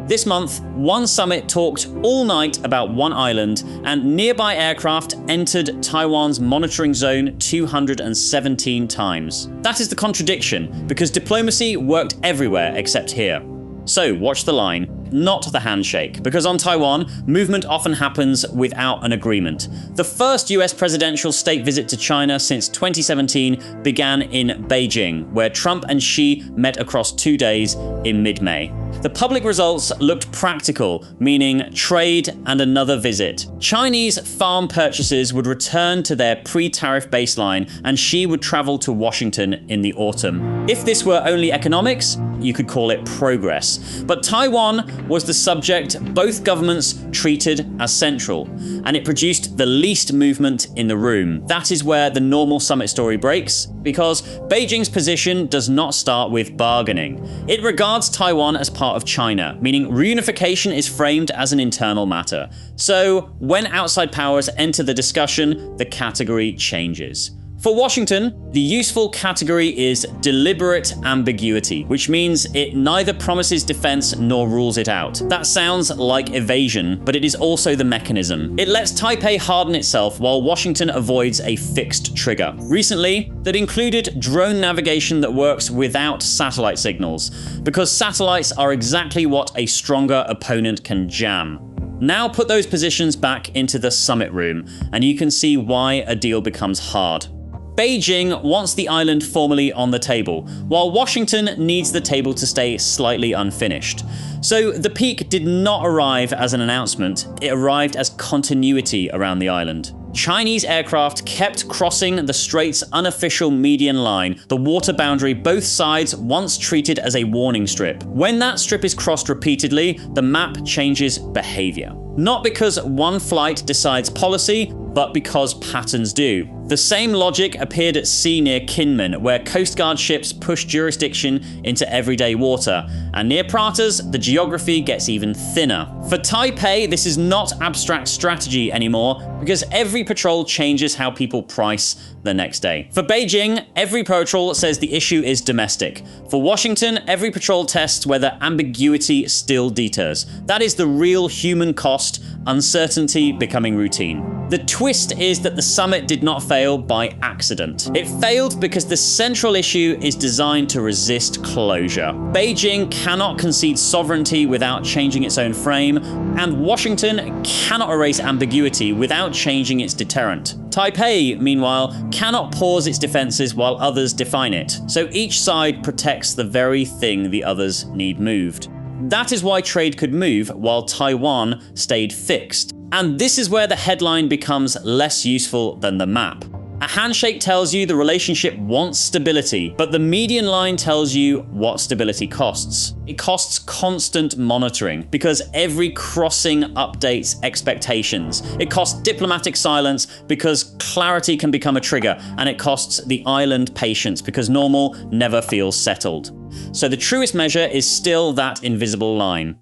This month, one summit talked all night about one island, and nearby aircraft entered Taiwan's monitoring zone 217 times. That is the contradiction, because diplomacy worked everywhere except here. So watch the line, not the handshake, because on Taiwan, movement often happens without an agreement. The first US presidential state visit to China since 2017 began in Beijing, where Trump and Xi met across 2 days in mid-May. The public results looked practical, meaning trade and another visit. Chinese farm purchases would return to their pre-tariff baseline, and Xi would travel to Washington in the autumn. If this were only economics, you could call it progress. But Taiwan was the subject both governments treated as central, and it produced the least movement in the room. That is where the normal summit story breaks, because Beijing's position does not start with bargaining. It regards Taiwan as part of China, meaning reunification is framed as an internal matter. So when outside powers enter the discussion, the category changes. For Washington, the useful category is deliberate ambiguity, which means it neither promises defense nor rules it out. That sounds like evasion, but it is also the mechanism. It lets Taipei harden itself while Washington avoids a fixed trigger. Recently, that included drone navigation that works without satellite signals, because satellites are exactly what a stronger opponent can jam. Now put those positions back into the summit room, and you can see why a deal becomes hard. Beijing wants the island formally on the table, while Washington needs the table to stay slightly unfinished. So the peak did not arrive as an announcement, it arrived as continuity around the island. Chinese aircraft kept crossing the strait's unofficial median line, the water boundary both sides once treated as a warning strip. When that strip is crossed repeatedly, the map changes behavior. Not because one flight decides policy, but because patterns do. The same logic appeared at sea near Kinmen, where Coast Guard ships push jurisdiction into everyday water, and near Pratas, the geography gets even thinner. For Taipei, this is not abstract strategy anymore, because every patrol changes how people price the next day. For Beijing, every patrol says the issue is domestic. For Washington, every patrol tests whether ambiguity still deters. That is the real human cost, uncertainty becoming routine. The twist is that the summit did not fail by accident. It failed because the central issue is designed to resist closure. Beijing cannot concede sovereignty without changing its own frame, and Washington cannot erase ambiguity without changing its deterrent. Taipei, meanwhile, cannot pause its defenses while others define it, so each side protects the very thing the others need moved. That is why trade could move while Taiwan stayed fixed. And this is where the headline becomes less useful than the map. A handshake tells you the relationship wants stability, but the median line tells you what stability costs. It costs constant monitoring, because every crossing updates expectations. It costs diplomatic silence, because clarity can become a trigger, and it costs the island patience, because normal never feels settled. So the truest measure is still that invisible line.